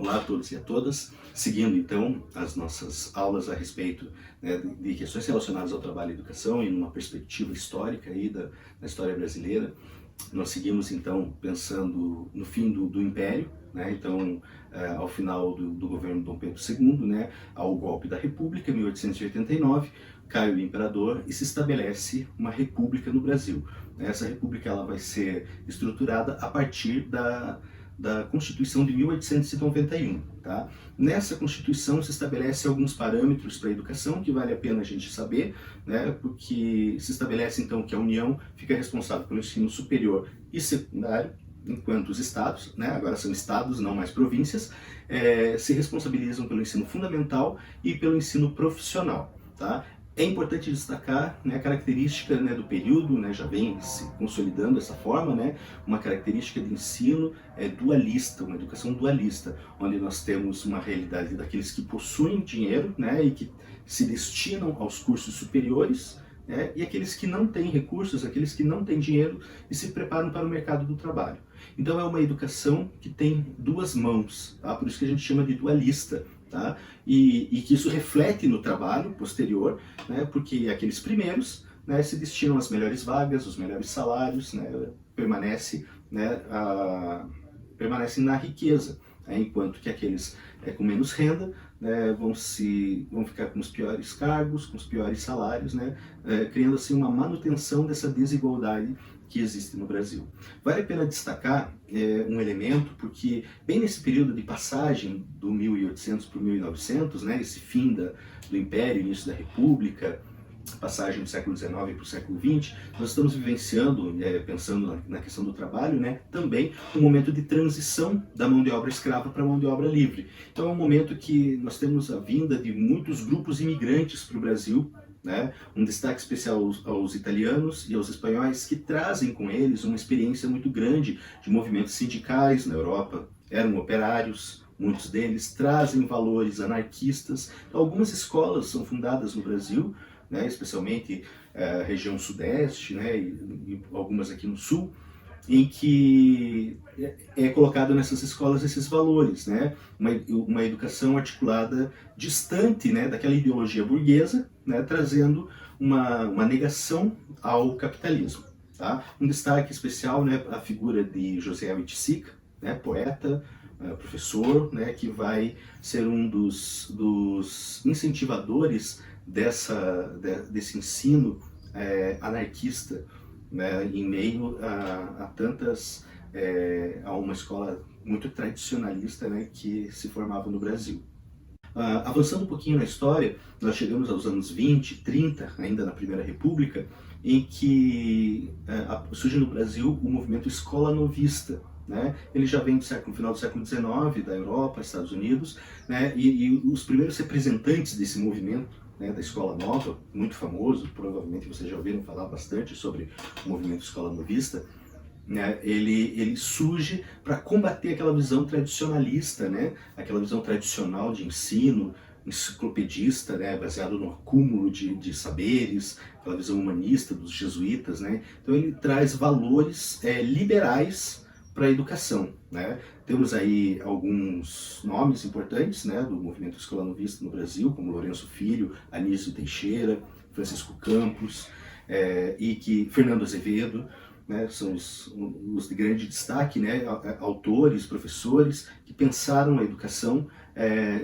Olá a todos e a todas. Seguindo então as nossas aulas a respeito, né, de questões relacionadas ao trabalho e educação e numa perspectiva histórica aí da história brasileira, nós seguimos então pensando no fim do Império, né? Então, ao final do governo Dom Pedro II, né, ao golpe da República, em 1889, cai o imperador e se estabelece uma república no Brasil. Essa república ela vai ser estruturada a partir da Constituição de 1891. Tá? Nessa Constituição se estabelece alguns parâmetros para a educação que vale a pena a gente saber, né? Porque se estabelece então que a União fica responsável pelo ensino superior e secundário, enquanto os estados, né, agora são estados, não mais províncias, se responsabilizam pelo ensino fundamental e pelo ensino profissional. Tá? É importante destacar, né, a característica, né, do período, né, já vem se consolidando dessa forma, né, uma característica de ensino dualista, uma educação dualista, onde nós temos uma realidade daqueles que possuem dinheiro, né, e que se destinam aos cursos superiores, e aqueles que não têm recursos, aqueles que não têm dinheiro e se preparam para o mercado do trabalho. Então é uma educação que tem duas mãos, tá? Por isso que a gente chama de dualista. Tá? E que isso reflete no trabalho posterior, né? Porque aqueles primeiros, né, se destinam às melhores vagas, os melhores salários, né? Permanecem na riqueza, né? Enquanto que aqueles com menos renda, né, vão ficar com os piores cargos, com os piores salários, né, criando assim uma manutenção dessa desigualdade que existe no Brasil. Vale a pena destacar um elemento, porque bem nesse período de passagem do 1800 para o 1900, né, esse fim do Império, início da República, passagem do século XIX para o século XX, nós estamos vivenciando, pensando na questão do trabalho, né, também um momento de transição da mão de obra escrava para a mão de obra livre. Então é um momento que nós temos a vinda de muitos grupos imigrantes para o Brasil, né, um destaque especial aos italianos e aos espanhóis, que trazem com eles uma experiência muito grande de movimentos sindicais na Europa, eram operários, muitos deles trazem valores anarquistas. Algumas escolas são fundadas no Brasil, né, especialmente a região sudeste, né, e algumas aqui no sul, em que é colocado nessas escolas esses valores, né, uma educação articulada distante, né, daquela ideologia burguesa, né, trazendo uma negação ao capitalismo. Tá? Um destaque especial, né, a figura de José Oiticica, né, poeta, professor, né, que vai ser um dos incentivadores desse ensino anarquista, né, em meio a uma escola muito tradicionalista, né, que se formava no Brasil. Avançando um pouquinho na história, nós chegamos aos anos 20, 30, ainda na Primeira República, em que surge no Brasil o movimento Escola Novista. Né? Ele já vem no final do século XIX, da Europa, Estados Unidos, né? E os primeiros representantes desse movimento, né, da Escola Nova, muito famoso, provavelmente vocês já ouviram falar bastante sobre o movimento Escola Novista, né, ele surge para combater aquela visão tradicionalista, né, aquela visão tradicional de ensino, enciclopedista, né, baseado no acúmulo de saberes, aquela visão humanista dos jesuítas. Né? Então ele traz valores liberais para a educação. Né? Temos aí alguns nomes importantes, né, do movimento Escola Novista no Brasil, como Lourenço Filho, Anísio Teixeira, Francisco Campos, Fernando Azevedo, né, são os de grande destaque, né, autores, professores que pensaram a educação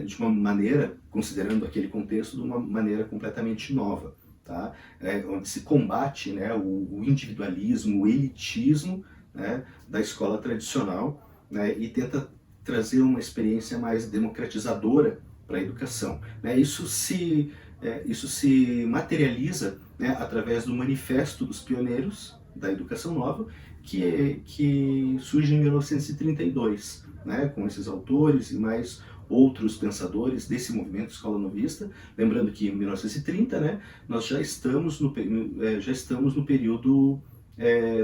de uma maneira, considerando aquele contexto, de uma maneira completamente nova, tá? Onde se combate, né, o individualismo, o elitismo, né, da escola tradicional, né, e tenta trazer uma experiência mais democratizadora para a educação. Né? Isso se materializa, né, através do Manifesto dos Pioneiros da Educação Nova, que surge em 1932, né, com esses autores e mais outros pensadores desse movimento Escola Novista. Lembrando que em 1930, né, nós já estamos no período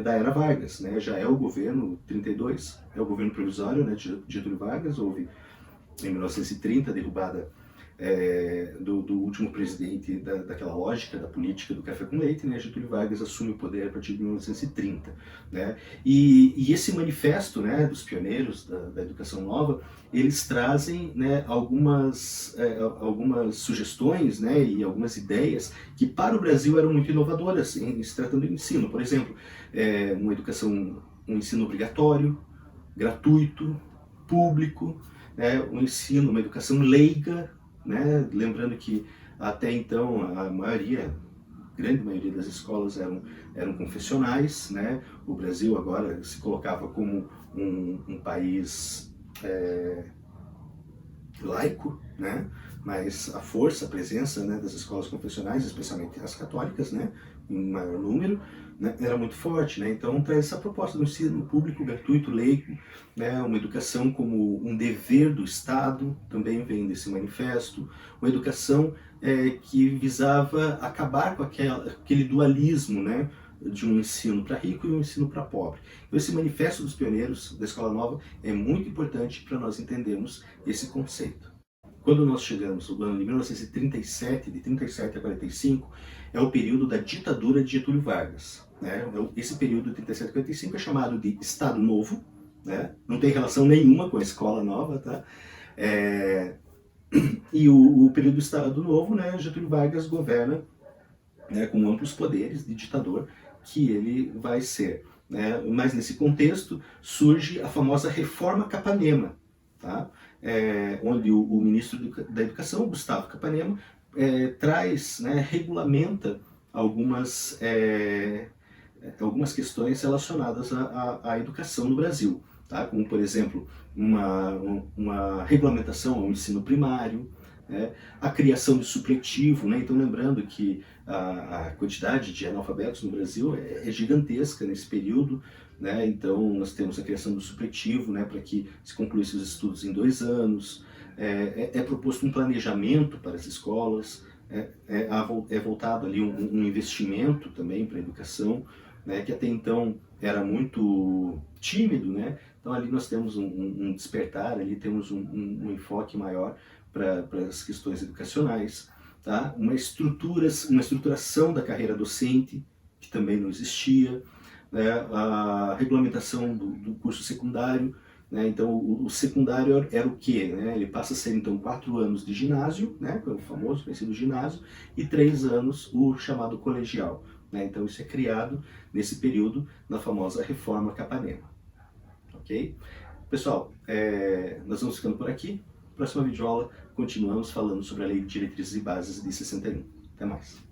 da Era Vargas, né, já é o governo 32, é o governo provisório, né, de Getúlio Vargas. Houve em 1930 a derrubada do último presidente daquela lógica da política do café com leite, né? Getúlio Vargas assume o poder a partir de 1930, né? E esse manifesto, né, dos pioneiros da educação nova, eles trazem, né, algumas sugestões, né, e algumas ideias que para o Brasil eram muito inovadoras em se tratando de ensino. Por exemplo, um ensino obrigatório, gratuito, público, né, um ensino, uma educação leiga, né, lembrando que até então a grande maioria das escolas eram confessionais, né? O Brasil agora se colocava como um país laico, né? Mas a presença, né, das escolas confessionais, especialmente as católicas, né, em maior número, né, era muito forte, né? Então traz essa proposta do ensino público gratuito, leigo, né, uma educação como um dever do Estado, também vem desse manifesto, uma educação que visava acabar com aquele dualismo, né, de um ensino para rico e um ensino para pobre. Então esse manifesto dos pioneiros da Escola Nova é muito importante para nós entendermos esse conceito. Quando nós chegamos no ano de 1937, de 37 a 45, é o período da ditadura de Getúlio Vargas, né? Esse período de 37 a 45 é chamado de Estado Novo, né? Não tem relação nenhuma com a Escola Nova, tá? E o período do Estado Novo, né, Getúlio Vargas governa, né, com amplos poderes de ditador que ele vai ser, né? Mas nesse contexto surge a famosa Reforma Capanema, tá? Onde o ministro da Educação, Gustavo Capanema, traz, né, regulamenta algumas questões relacionadas à educação no Brasil, tá? Como, por exemplo, uma regulamentação ao ensino primário, né? A criação de supletivo, né? Então lembrando que a quantidade de analfabetos no Brasil é gigantesca nesse período, né? Então nós temos a criação do supletivo, né, para que se concluísse os estudos em 2 anos, é proposto um planejamento para as escolas, é voltado ali um investimento também para a educação, né, que até então era muito tímido, né? Então ali nós temos um despertar, ali temos um enfoque maior para as questões educacionais, tá? Uma estruturação da carreira docente, que também não existia, né? A regulamentação do curso secundário, né? Então o secundário era o quê? Né? Ele passa a ser então 4 anos de ginásio, né? O famoso conhecido ginásio, e 3 anos o chamado colegial, né? Então isso é criado nesse período na famosa Reforma Capanema. Ok? Pessoal, nós vamos ficando por aqui. Próxima videoaula continuamos falando sobre a Lei de Diretrizes e Bases de 61. Até mais.